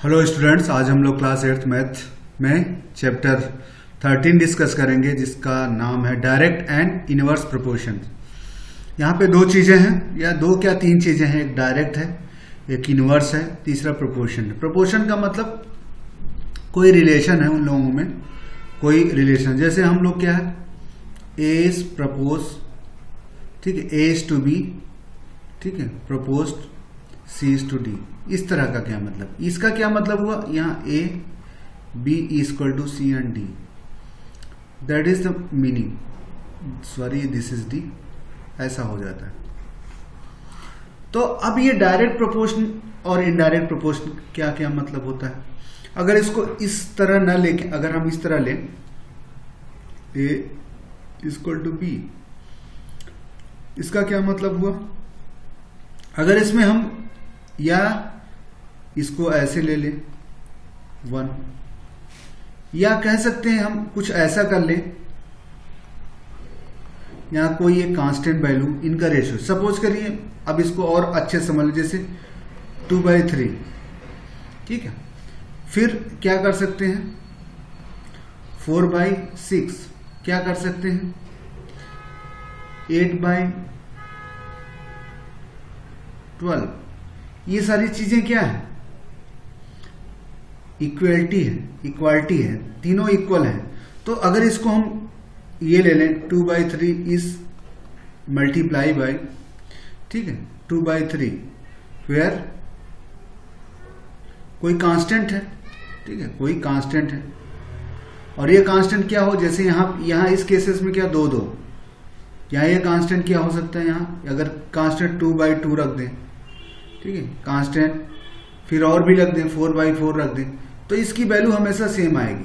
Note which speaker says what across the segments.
Speaker 1: Hello students, आज हम लोग क्लास 8th मैथ में चैप्टर 13 डिस्कस करेंगे जिसका नाम है डायरेक्ट एंड इनवर्स प्रोपोर्शन। यहाँ पे दो चीजें हैं या दो क्या तीन चीजें हैं, एक डायरेक्ट है, एक इनवर्स है, तीसरा प्रोपोर्शन है। प्रोपोर्शन का मतलब कोई रिलेशन है, उन लोगों में कोई रिलेशन। जैसे हम लोग क्या है, ए इज प्रपोज, ठीक है, ए इज टू बी, ठीक है, proposed C is to D. इस तरह का क्या मतलब, इसका क्या मतलब हुआ, यहाँ A B equal to C and D, that is the meaning, sorry this is D, ऐसा हो जाता है। तो अब ये डायरेक्ट प्रोपोर्शन और इनडायरेक्ट प्रोपोर्शन क्या क्या मतलब होता है। अगर इसको इस तरह ना लेके, अगर हम इस तरह लें ए इक्वल टू बी, इसका क्या मतलब हुआ। अगर इसमें हम या इसको ऐसे ले लें 1, या कह सकते हैं हम कुछ ऐसा कर लें, यहां कोई एक कांस्टेंट वैल्यू, इनका रेशियो सपोज करिए। अब इसको और अच्छे समझ लो, जैसे 2/3, ठीक है। फिर क्या कर सकते हैं 4/6, क्या कर सकते हैं 8/12। ये सारी चीजें क्या है, इक्वालिटी है, तीनों इक्वल है। तो अगर इसको हम ये ले लें 2/3 इज मल्टीप्लाई बाय, ठीक है, 2/3 वेयर कोई कांस्टेंट है, ठीक है, कोई कांस्टेंट है। और ये कांस्टेंट क्या हो, जैसे यहां इस केसेस में क्या 2 2, यहाँ ये कांस्टेंट क्या हो सकता है, यहाँ अगर कांस्टेंट 2/2 रख दें, ठीक है, कांस्टेंट फिर और भी रख दें 4/4 रख दें, तो इसकी वैल्यू हमेशा सेम आएगी।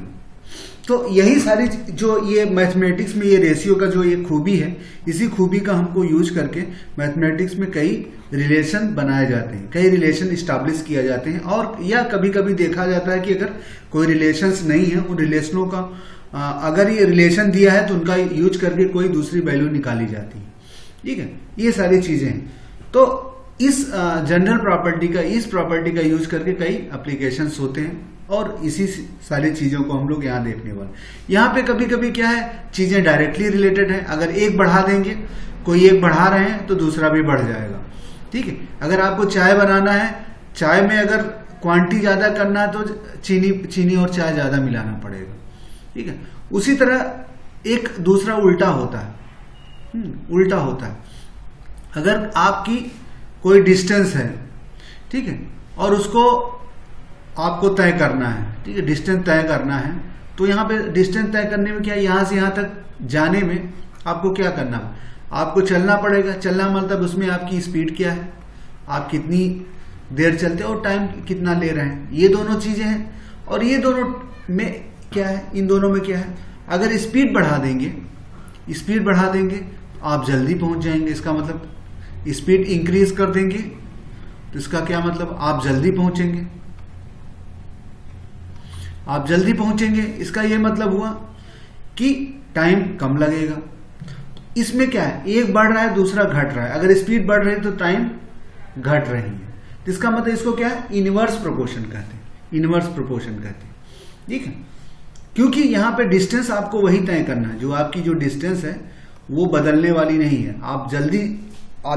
Speaker 1: तो यही सारी जो ये मैथमेटिक्स में ये रेशियो का जो ये खूबी है, इसी खूबी का हमको यूज करके मैथमेटिक्स में कई रिलेशन बनाए जाते हैं, कई रिलेशन स्टैब्लिश किया जाते हैं। और या कभी कभी देखा जाता है कि अगर कोई रिलेशंस नहीं है, उन रिलेशनों का अगर ये रिलेशन दिया है तो उनका यूज करके कोई दूसरी वैल्यू निकाली जाती है, ठीक है। ये सारी चीजें हैं। तो इस जनरल प्रॉपर्टी का, इस प्रॉपर्टी का यूज करके कई एप्लीकेशंस होते हैं और इसी सारी चीजों को हम लोग यहाँ देखने वाले। यहाँ पे कभी कभी क्या है, चीजें डायरेक्टली रिलेटेड है। अगर एक बढ़ा देंगे, कोई एक बढ़ा रहे हैं तो दूसरा भी बढ़ जाएगा, ठीक है। अगर आपको चाय बनाना है, चाय में अगर क्वांटिटी ज्यादा करना है तो चीनी और चाय ज्यादा मिलाना पड़ेगा, ठीक है। उसी तरह एक दूसरा उल्टा होता है, उल्टा होता है। अगर आपकी कोई डिस्टेंस है, ठीक है, और उसको आपको तय करना है, ठीक है, डिस्टेंस तय करना है, तो यहाँ पे डिस्टेंस तय करने में क्या, यहां से यहां तक जाने में आपको क्या करना है, आपको चलना पड़ेगा। चलना मतलब उसमें आपकी स्पीड क्या है, आप कितनी देर चलते हैं और टाइम कितना ले रहे हैं, ये दोनों चीजें हैं। और ये दोनों में क्या है, इन दोनों में क्या है, अगर स्पीड बढ़ा देंगे आप जल्दी पहुंच जाएंगे। इसका मतलब स्पीड इंक्रीज कर देंगे तो इसका क्या मतलब, आप जल्दी पहुंचेंगे। इसका यह मतलब हुआ कि टाइम कम लगेगा। इसमें क्या है, एक बढ़ रहा है दूसरा घट रहा है। अगर स्पीड बढ़ रही है तो टाइम घट रही है, तो इसका मतलब इसको क्या है, इनवर्स प्रोपोर्शन कहते हैं, ठीक है। क्योंकि यहां पे डिस्टेंस आपको वही तय करना है, जो आपकी जो डिस्टेंस है वो बदलने वाली नहीं है। आप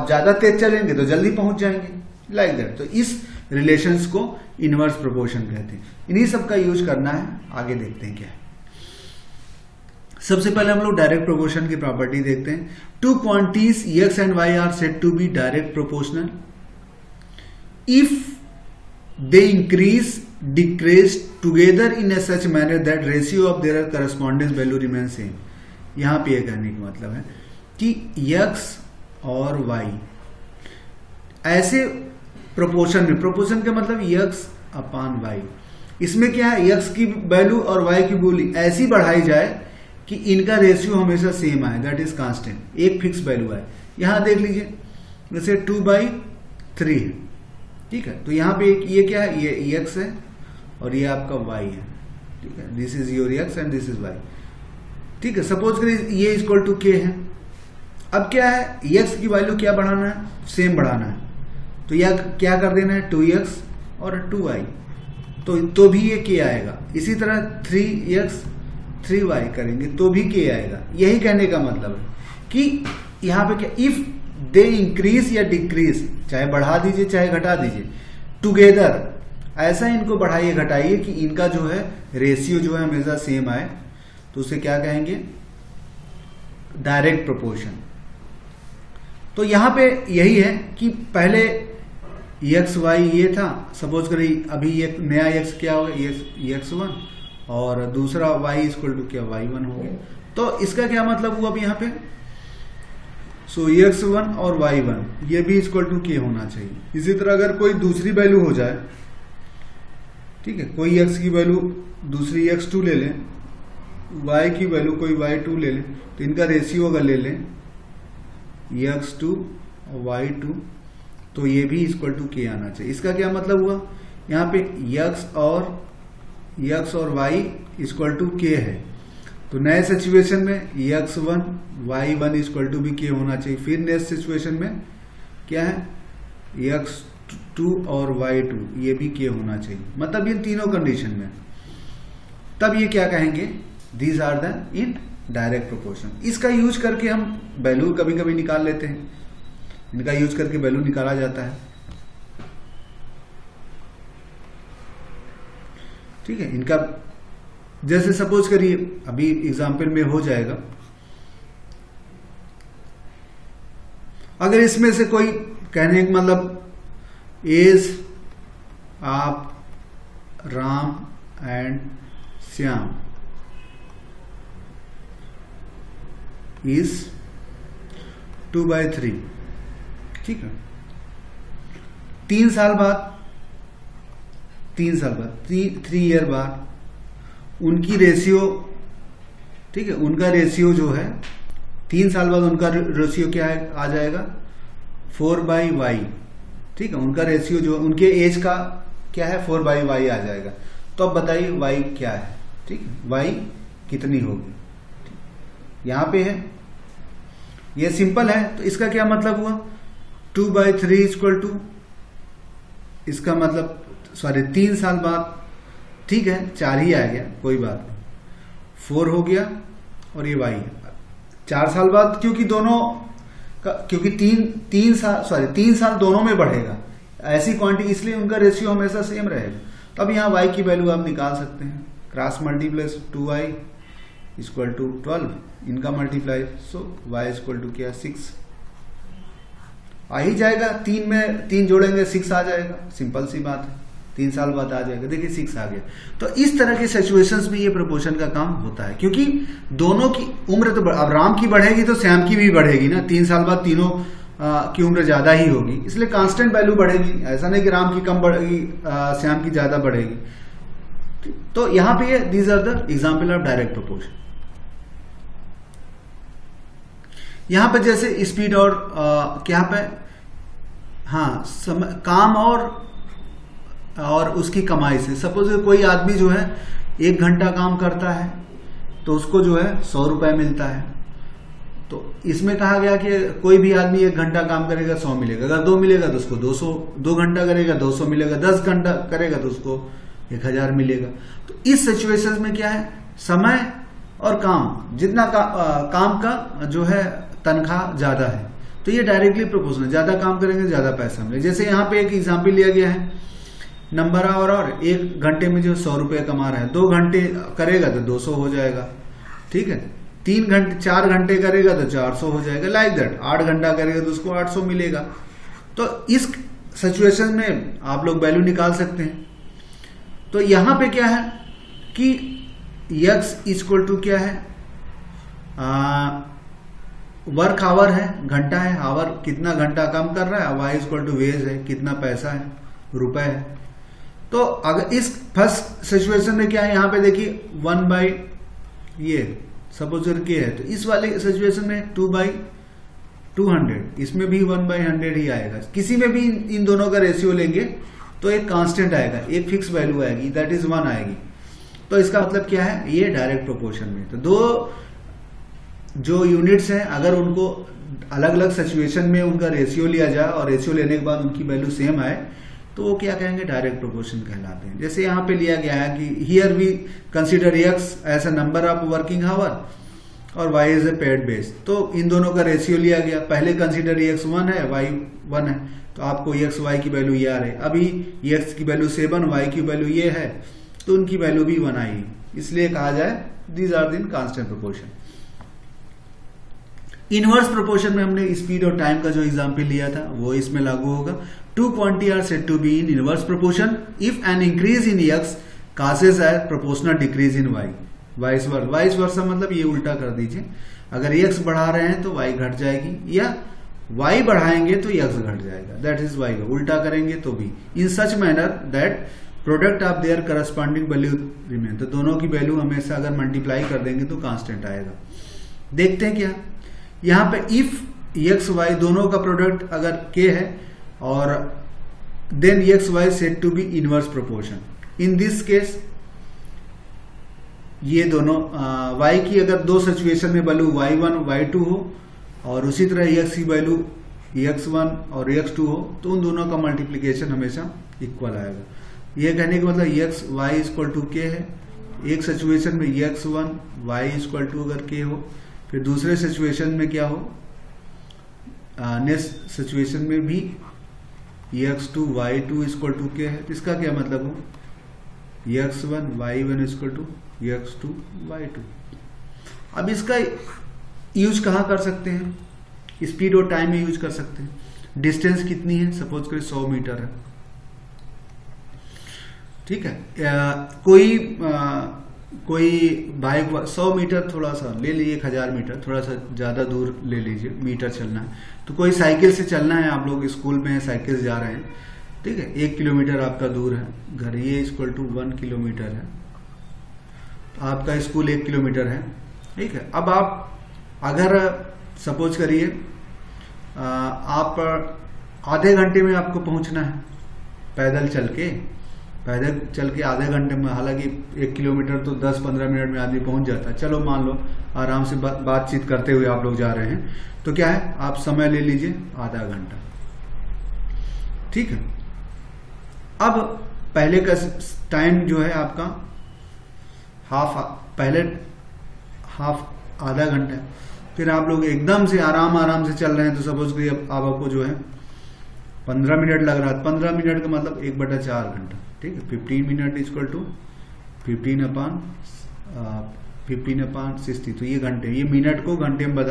Speaker 1: ज्यादा तेज चलेंगे तो जल्दी पहुंच जाएंगे, लाइक दैट। तो इस रिलेशंस को इनवर्स प्रोपोर्शन कहते हैं। इन्हीं सब का यूज करना है, आगे देखते हैं क्या है। सबसे पहले हम लोग डायरेक्ट प्रोपोर्शन की प्रॉपर्टी देखते हैं। Two quantities x and y are said to be direct proportional if they increase decrease together in a such manner that ratio of their correspondence value remain same. यहां पे यह कहने का मतलब है कि x और y ऐसे प्रोपोर्शन के मतलब x/y, इसमें क्या है, x की वैल्यू और y की वैल्यू ऐसी बढ़ाई जाए कि इनका रेशियो हमेशा सेम आए, दैट इज कांस्टेंट, एक फिक्स वैल्यू है। यहां देख लीजिए जैसे 2/3 है, ठीक है। तो यहां पे ये क्या है, ये x है और ये आपका y है, ठीक है। This is your x and this is y, ठीक है। सपोज करिए ये इक्वल टू k है। अब क्या है, x की वैल्यू क्या बढ़ाना है, सेम बढ़ाना है, तो यह क्या कर देना है 2x और 2y, तो भी ये के आएगा। इसी तरह 3x 3y करेंगे तो भी के आएगा। यही कहने का मतलब है कि यहाँ पे क्या, इफ दे इंक्रीज या डिक्रीज, चाहे बढ़ा दीजिए चाहे घटा दीजिए, टुगेदर, ऐसा इनको बढ़ाइए घटाइए कि इनका जो है रेशियो जो है हमेशा सेम आए, तो उसे क्या कहेंगे, डायरेक्ट प्रोपोर्शन। तो यहां पे यही है कि पहले एक्स वाई ये था, सपोज करिए अभी एक नया एक्स क्या होगा, x1, और दूसरा y इक्वल टू क्या, y1 हो गया। तो इसका क्या मतलब हुआ अब यहाँ पे, सो x1 और y1 ये भी इक्वल टू के होना चाहिए। इसी तरह अगर कोई दूसरी वैल्यू हो जाए, ठीक है, कोई x की वैल्यू दूसरी x2 ले लें, y की वैल्यू कोई y2 ले लें, तो इनका रेशियो अगर ले लें x2 और y2, तो ये भी इक्वल टू के आना चाहिए। इसका क्या मतलब हुआ, यहाँ पे x और y इक्वल टू के है, तो नए सिचुएशन में x1 y1 इक्वल टू भी के होना चाहिए। फिर नेक्स्ट सिचुएशन में क्या है, x2 और y2 ये भी के होना चाहिए। मतलब इन तीनों कंडीशन में तब ये क्या कहेंगे, these are the in direct proportion. इसका यूज करके हम वैल्यू कभी कभी निकाल लेते हैं, इनका यूज करके वैल्यू निकाला जाता है, ठीक है। इनका जैसे सपोज करिए अभी एग्जाम्पल में हो जाएगा, अगर इसमें से कोई कहने का मतलब एज आप राम एंड श्याम इज 2/3, ठीक है। 3 साल बाद 3 ईयर बाद उनकी रेशियो, ठीक है, उनका रेशियो जो है 3 साल बाद उनका रेशियो क्या है, आ जाएगा 4/y, ठीक है। उनका रेशियो जो उनके एज का क्या है 4/y आ जाएगा। तो अब बताइए y क्या है, ठीक है, y कितनी होगी, यहां पे है, ये सिंपल है। तो इसका क्या मतलब हुआ, 2/3 इक्वल टू, इसका मतलब सॉरी 3 साल बाद, ठीक है, 4 ही आ गया, कोई बात नहीं, 4 हो गया और ये y 4 साल बाद, क्योंकि दोनों का, क्योंकि 3 साल दोनों में बढ़ेगा ऐसी क्वांटिटी, इसलिए उनका रेशियो हमेशा सेम रहेगा। तो अब यहाँ y की वैल्यू आप निकाल सकते हैं, cross multiply 2y equal to 12, इनका multiply, so y equal to क्या 6 आ ही जाएगा। 3 में 3 जोड़ेंगे 6 आ जाएगा, सिंपल सी बात है, 3 साल बाद आ जाएगा, देखिए 6 आ गया। तो इस तरह के सिचुएशंस में ये प्रोपोर्शन का काम होता है, क्योंकि दोनों की उम्र, तो अब राम की बढ़ेगी तो श्याम की भी बढ़ेगी ना, 3 साल बाद तीनों की उम्र ज्यादा ही होगी, इसलिए कांस्टेंट वैल्यू बढ़ेगी। ऐसा नहीं कि राम की कम बढ़ेगी श्याम की ज्यादा बढ़ेगी। तो यहां पे these are the example of direct proportion. यहां पे जैसे स्पीड और क्या पे, हाँ, काम और उसकी कमाई से, सपोज कोई आदमी जो है 1 घंटा काम करता है तो उसको जो है 100 रुपए मिलता है। तो इसमें कहा गया कि कोई भी आदमी 1 घंटा काम करेगा 100 मिलेगा, अगर 2 मिलेगा तो उसको 200, 2 घंटा करेगा 200 मिलेगा, 10 घंटा करेगा तो उसको 1000 मिलेगा। तो इस सिचुएशन में क्या है, समय और काम, जितना काम का जो है तनख्वाह ज्यादा है, तो ये डायरेक्टली प्रोपोर्शनल, ज्यादा काम करेंगे ज्यादा पैसा मिलेगा। जैसे यहाँ पे एक एग्जाम्पल लिया गया है, नंबर और 1 घंटे में जो 100 रुपए कमा रहा है, 2 घंटे करेगा तो 200 हो जाएगा, ठीक है, 4 घंटे करेगा तो 400 हो जाएगा, लाइक दैट। 8 घंटा करेगा तो उसको 800 मिलेगा। तो इस सिचुएशन में आप लोग वैल्यू निकाल सकते हैं। तो यहां पे क्या है कि x इक्वल टू क्या है, वर्क आवर है, घंटा है, आवर कितना घंटा काम कर रहा है, y इक्वल टू वेज है, कितना पैसा है, रुपए है। तो अगर इस फर्स्ट सिचुएशन में क्या है, यहां पे देखिए 1/, ये सपोज के है, तो इस वाले सिचुएशन में 2/200, इसमें भी 1/100 ही आएगा। किसी में भी इन दोनों का रेशियो लेंगे तो एक कांस्टेंट आएगा, एक फिक्स वैल्यू आएगी, दैट इज 1 आएगी। तो इसका मतलब क्या है, ये डायरेक्ट प्रोपोर्शन में। तो दो जो यूनिट्स हैं, अगर उनको अलग अलग सिचुएशन में उनका रेशियो लिया जाए और रेशियो लेने के बाद उनकी वैल्यू सेम आए, तो वो क्या कहेंगे, डायरेक्ट प्रोपोर्शन कहलाते हैं। जैसे यहाँ पे लिया गया है कि here we consider X as a number of working hour और Y is a paid base, तो इन दोनों का रेशियो लिया गया। पहले कंसीडर एक्स 1 है, वाई 1 है, तो आपको एक्स वाई की वैल्यू ये आ रही है। अभी एक्स की वैल्यू 7, वाई की वैल्यू ये है, तो उनकी वैल्यू भी 1 आई, इसलिए कहा जाए these are the in constant proportion. Inverse proportion में हमने स्पीड और टाइम का जो एग्जाम्पल लिया था वो इसमें लागू होगा। Two quantity are said to be in inverse proportion if an increase in x causes a proportional decrease in y, vice versa मतलब ये उल्टा कर दीजिए, अगर x बढ़ा रहे हैं तो y घट जाएगी, या y बढ़ाएंगे तो x घट जाएगा, दैट इज y। उल्टा करेंगे तो भी, in such manner that product of their corresponding value remain, तो दोनों की वैल्यू हमेशा अगर मल्टीप्लाई कर देंगे तो कांस्टेंट आएगा। देखते हैं क्या यहाँ पे, इफ एक्स वाई दोनों का प्रोडक्ट अगर k है और then x y said to be inverse proportion. In this case ये दोनों y की अगर दो सिचुएशन में वैल्यू y1 y2 हो और उसी तरह x की वैल्यू x1 और x2 हो, तो उन दोनों का मल्टीप्लिकेशन हमेशा इक्वल आएगा। ये कहने का मतलब x y equal to k है, एक सिचुएशन में x1 y इक्वल टू अगर k हो, फिर दूसरे सिचुएशन में क्या हो, नेक्स्ट सिचुएशन में भी x2 y2 equal to k है। इसका क्या मतलब हो, x1 y1 equal to x2 y2। अब इसका यूज कहाँ कर सकते हैं, स्पीड और टाइम में यूज कर सकते हैं। डिस्टेंस कितनी है, सपोज करें 100 मीटर है, ठीक है। कोई बाइक 100 मीटर थोड़ा सा ले लीजिए, 1000 मीटर थोड़ा सा ज्यादा दूर ले लीजिए, मीटर चलना है। तो कोई साइकिल से चलना है, आप लोग स्कूल में साइकिल से जा रहे हैं, ठीक है, 1 किलोमीटर आपका दूर है घर, ये इक्वल टू 1 किलोमीटर है, तो आपका स्कूल 1 किलोमीटर है, ठीक है। अब आप अगर सपोज करिए आप आधे घंटे में आपको पहुंचना है पैदल चल के आधे घंटे में, हालांकि 1 किलोमीटर तो 10-15 मिनट में आदमी पहुंच जाता है, चलो मान लो आराम से बातचीत करते हुए आप लोग जा रहे हैं, तो क्या है, आप समय ले लीजिए आधा घंटा, ठीक है। अब पहले का टाइम जो है आपका आधा घंटा, फिर आप लोग एकदम से आराम से चल रहे हैं, तो सपोज करिए अब आपको जो है 15 मिनट लग रहा है, 15 मिनट का मतलब 1/4 घंटा, ठीक है। 15 मिनट इक्वल टू 15/60, तो ये घंटे, ये मिनट को घंटे में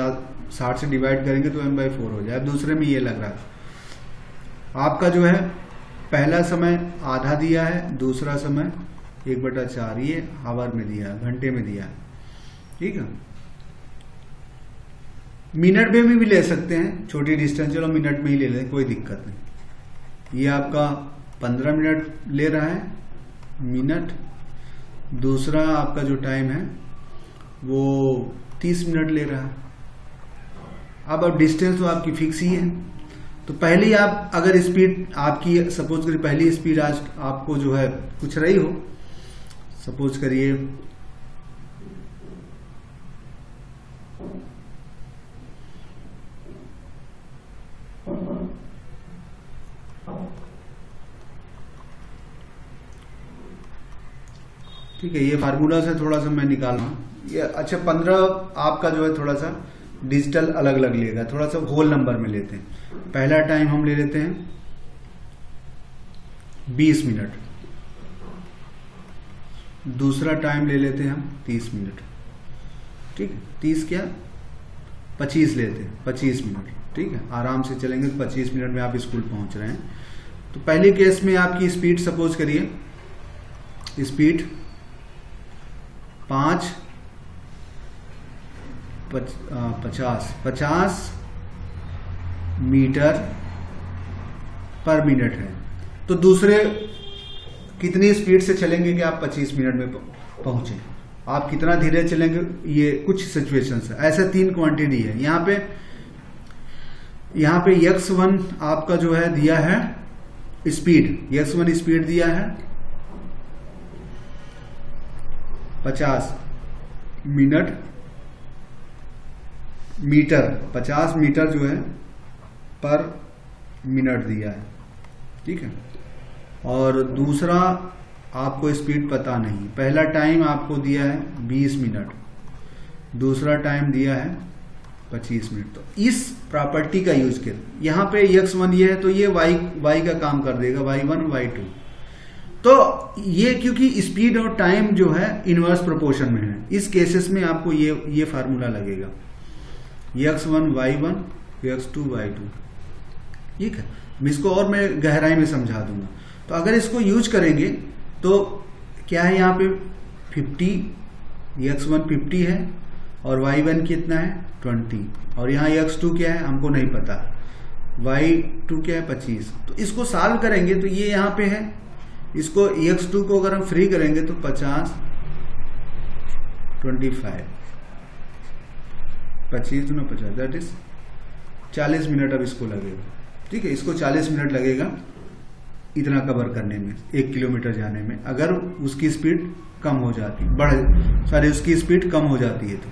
Speaker 1: 60 से डिवाइड करेंगे तो m/4 हो जाए। दूसरे में ये लग रहा है आपका जो है पहला समय आधा दिया है, दूसरा समय 1/4, ये आवर में दिया है, घंटे में दिया है, ठीक है। मिनट में भी ले सकते हैं, छोटी डिस्टेंस, चलो मिनट में ही ले लें, कोई दिक्कत नहीं। ये आपका 15 मिनट ले रहा है मिनट, दूसरा आपका जो टाइम है वो 30 मिनट ले रहा है। अब डिस्टेंस तो आपकी फिक्स ही है, तो पहले आप अगर स्पीड आपकी सपोज करिए, पहली स्पीड आज आपको जो है कुछ रही हो, सपोज करिए ठीक है, ये फार्मूला से थोड़ा सा मैं निकाल रहा हूं ये। अच्छा 15 आपका जो है थोड़ा सा डिजिटल अलग अलग लेगा, थोड़ा सा होल नंबर में लेते हैं। पहला टाइम हम ले लेते हैं 20 मिनट, दूसरा टाइम ले लेते हैं हम 30 मिनट, ठीक है। 30 क्या 25 लेते हैं, 25 मिनट, ठीक है। आराम से चलेंगे तो 25 मिनट में आप स्कूल पहुंच रहे हैं। तो पहले केस में आपकी स्पीड सपोज करिए, स्पीड 50 मीटर पर मिनट है, तो दूसरे कितनी स्पीड से चलेंगे कि आप 25 मिनट में पहुंचे, आप कितना धीरे चलेंगे, ये कुछ सिचुएशंस है। ऐसे 3 क्वांटिटी है यहाँ पे x1 आपका जो है दिया है स्पीड, x1 स्पीड दिया है 50 मीटर 50 मीटर जो है पर मिनट दिया है, ठीक है। और दूसरा आपको स्पीड पता नहीं। पहला टाइम आपको दिया है 20 मिनट, दूसरा टाइम दिया है 25 मिनट। तो इस प्रॉपर्टी का यूज कर यहाँ पे x1 ये है तो ये y का काम कर देगा, y1 y2। तो ये क्योंकि स्पीड और टाइम जो है इनवर्स प्रोपोर्शन में है, इस केसेस में आपको ये फार्मूला लगेगा x1 y1 x2 y2। ठीक है, इसको और मैं गहराई में समझा दूंगा। तो अगर इसको यूज करेंगे तो क्या है, यहाँ पे 50, x1 50 है और y1 कितना है 20, और यहाँ x2 क्या है हमको नहीं पता, y2 क्या है 25। तो इसको सॉल्व करेंगे तो ये यहाँ पे है, इसको x2 को अगर हम फ्री करेंगे तो 50 25 25 तो ना 50 दैट इज 40 मिनट अब इसको लगेगा। ठीक है, इसको 40 मिनट लगेगा इतना कवर करने में, 1 किलोमीटर जाने में, अगर उसकी स्पीड कम हो जाती उसकी स्पीड कम हो जाती है तो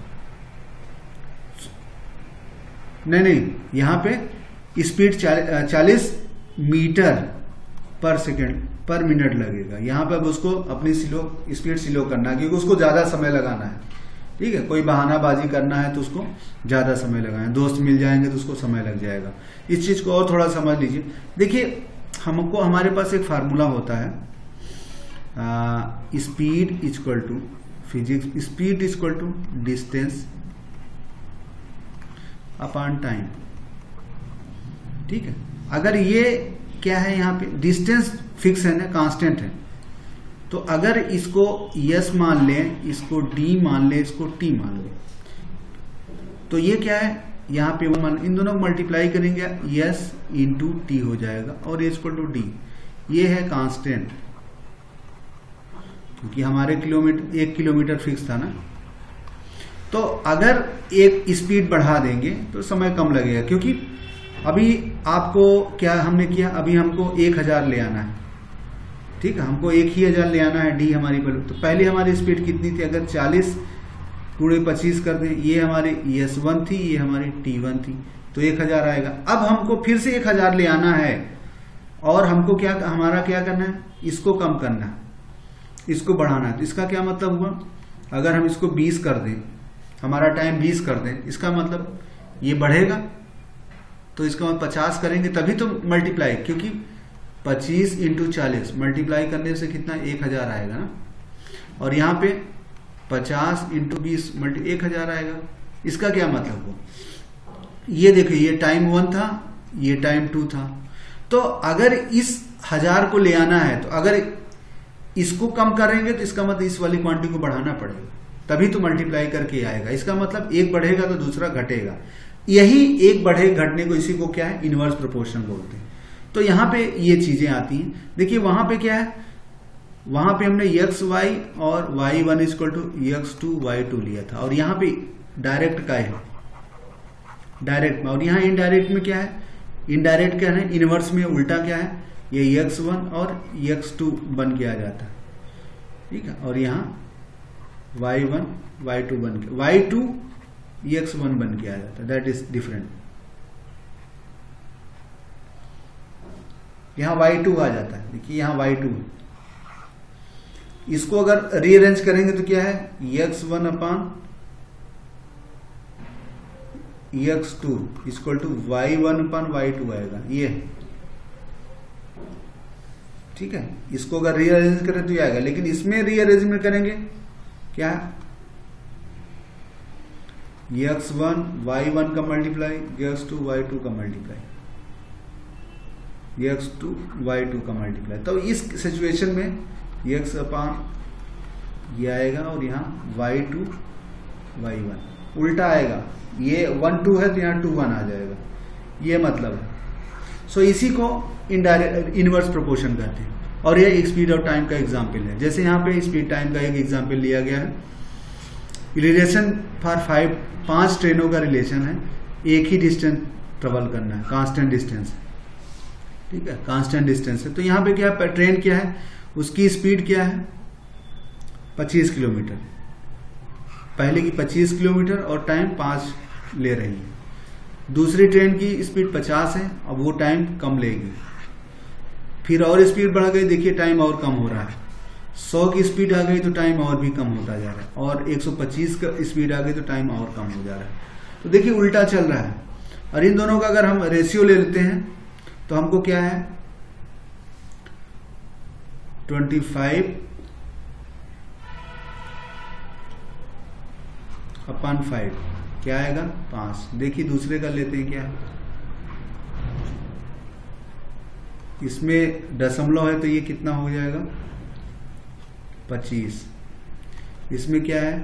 Speaker 1: नहीं यहाँ पे स्पीड 40 मीटर पर सेकेंड पर मिनट लगेगा। यहाँ पे अब उसको अपनी स्पीड स्लो करना है क्योंकि उसको ज्यादा समय लगाना है। ठीक है, कोई बहानाबाजी करना है तो उसको ज्यादा समय लगाना है, दोस्त मिल जाएंगे तो उसको समय लग जाएगा। इस चीज को और थोड़ा समझ लीजिए। देखिए हमको हमारे पास एक फार्मूला होता है, speed equal to physics, speed equal to distance upon time. ठीक है, अगर ये क्या है, यहाँ पे डिस्टेंस फिक्स है ना, कांस्टेंट है, तो अगर इसको s मान लें, इसको d मान लें, इसको t मान लें, तो ये क्या है, यहाँ पे मान इन दोनों को मल्टीप्लाई करेंगे s इंटू टी हो जाएगा और इक्वल टू d। ये है कांस्टेंट क्योंकि हमारे 1 किलोमीटर फिक्स था ना। तो अगर एक स्पीड बढ़ा देंगे तो समय कम लगेगा, क्योंकि अभी आपको क्या हमने किया, अभी हमको 1000 ले आना है। ठीक है, हमको 1000 ले आना है, डी हमारी वैल्यू। तो पहले हमारी स्पीड कितनी थी, अगर 40 पूरे 25 कर दें, ये हमारी S1 थी, ये हमारी T1 थी, तो 1000 आएगा। अब हमको फिर से 1000 ले आना है और हमको हमारा क्या करना है, इसको कम करना है, इसको बढ़ाना है। तो इसका क्या मतलब हुआ, अगर हम इसको 20 कर दें, हमारा टाइम 20 कर दें, इसका मतलब ये बढ़ेगा, तो इसका मतलब 50 करेंगे तभी तो मल्टीप्लाई, क्योंकि 25 इंटू 40 मल्टीप्लाई करने से कितना 1000 आएगा ना, और यहाँ पे 50 इंटू 20 1000 आएगा। इसका क्या मतलब हो, ये देखिए ये टाइम 1 था, ये टाइम 2 था। तो अगर इस 1000 को ले आना है, तो अगर इसको कम करेंगे तो इसका मतलब इस वाली क्वांटिटी को बढ़ाना पड़ेगा, तभी तो मल्टीप्लाई करके आएगा। इसका मतलब एक बढ़ेगा तो दूसरा घटेगा, यही एक बढ़े घटने को, इसी को क्या है, इनवर्स प्रोपोर्शन बोलते हैं। तो यहाँ पे ये चीजें आती हैं। देखिए वहां पे क्या है, वहां पे हमने xy और y1 equal to x2 y2 लिया था, और यहाँ पे डायरेक्ट का है, डायरेक्ट में, और यहाँ इनडायरेक्ट में क्या है, इनडायरेक्ट क्या है, इनवर्स में उल्टा क्या है, ये x1 और x2 बन के आ जाता है। ठीक है, और यहाँ y1 y2 बन के, y2 x1 बन के आ जाता है, दैट इज डिफरेंट। यहां y2 आ जाता है, देखिए यहां y2, इसको अगर रीअरेंज करेंगे तो क्या है, x1 upon x2 equal to y1 upon y2 आएगा ये। ठीक है, इसको अगर रीअरेंज करें तो ये आएगा, लेकिन इसमें रीअरेंजमेंट करेंगे क्या है, x1 y1 का मल्टीप्लाई, x2 y2 का मल्टीप्लाई, x2 y2 का मल्टीप्लाई। तो इस सिचुएशन में x अपान ये आएगा और यहाँ y2 y1 उल्टा आएगा, ये 1 2 है तो यहाँ 2 1 आ जाएगा, ये मतलब है। सो इसी को इनडायरेक्ट इनवर्स प्रोपोर्शन कहते हैं, और ये स्पीड और टाइम का एग्जाम्पल है। जैसे यहाँ पे स्पीड टाइम का एक एग्जाम्पल लिया गया है, रिलेशन फॉर 5 ट्रेनों का रिलेशन है, एक ही डिस्टेंस ट्रेवल करना है, कांस्टेंट डिस्टेंस। ठीक है, कांस्टेंट डिस्टेंस है। तो यहाँ पे क्या है, ट्रेन क्या है, उसकी स्पीड क्या है 25 किलोमीटर, पहले की 25 किलोमीटर और टाइम 5 ले रही है। दूसरी ट्रेन की स्पीड 50 है, अब वो टाइम कम लेगी। फिर और स्पीड बढ़ गई, देखिए टाइम और कम हो रहा है। 100 की स्पीड आ गई तो टाइम और भी कम होता जा रहा है, और 125 का स्पीड आ गई तो टाइम और कम हो जा रहा है। तो देखिए उल्टा चल रहा है। और इन दोनों का अगर हम रेशियो ले लेते हैं तो हमको क्या है 25/5 क्या आएगा 5। देखिए दूसरे का लेते हैं क्या है, इसमें दशमलव है तो ये कितना हो जाएगा 25, इसमें क्या है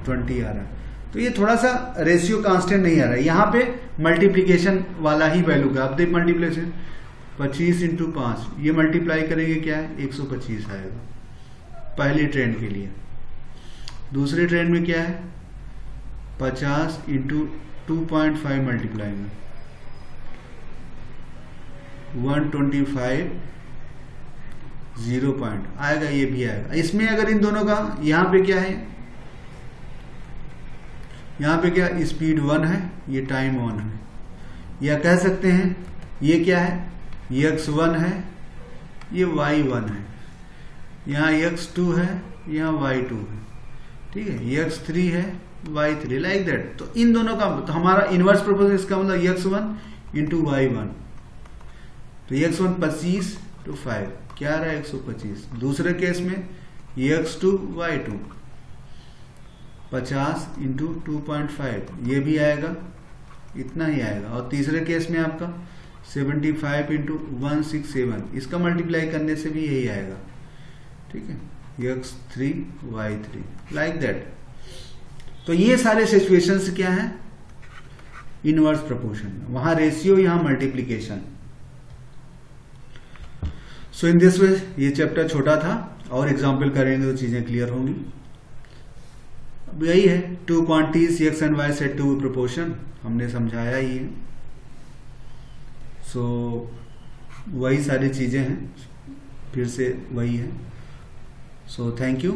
Speaker 1: 20 आ रहा है। तो ये थोड़ा सा रेशियो कांस्टेंट नहीं आ रहा है, यहाँ पे मल्टीप्लीकेशन वाला ही वैल्यू का। अब देख मल्टीप्लीकेशन 25 × 5, ये मल्टीप्लाई करेंगे क्या है 125 आएगा पहले ट्रेंड के लिए। दूसरे ट्रेंड में क्या है 50 × 2.5 मल्टीप्लाई में 125 0 पॉइंट आएगा, ये भी आएगा। इसमें अगर इन दोनों का यहाँ पे क्या है, यहाँ पे क्या स्पीड 1 है, ये टाइम 1 है, या कह सकते हैं ये क्या है x1 है, ये y1 है, यहाँ x2 है, यहाँ y2 है, ठीक है, x3 है, y3, लाइक दैट। तो इन दोनों का तो हमारा इनवर्स प्रोपोर्शन, इसका मतलब x1 × y1, तो x1 25 to 5 क्या आ रहा है 125। दूसरे केस में x2 y2 50 × 2.5 ये भी आएगा, इतना ही आएगा। और तीसरे केस में आपका 75 × 167, इसका मल्टीप्लाई करने से भी यही आएगा, ठीक है, x3 y3, लाइक दैट। तो ये सारे सिचुएशंस क्या हैं इनवर्स प्रोपोर्शन, वहां रेशियो, यहां multiplication. So in this way ये चैप्टर छोटा था, और एग्जाम्पल करेंगे तो चीजें क्लियर होंगी। अब यही है 2 quantities x and y set to proportion, हमने समझाया ही है। सो वही सारी चीजें हैं, फिर से वही है। So thank you.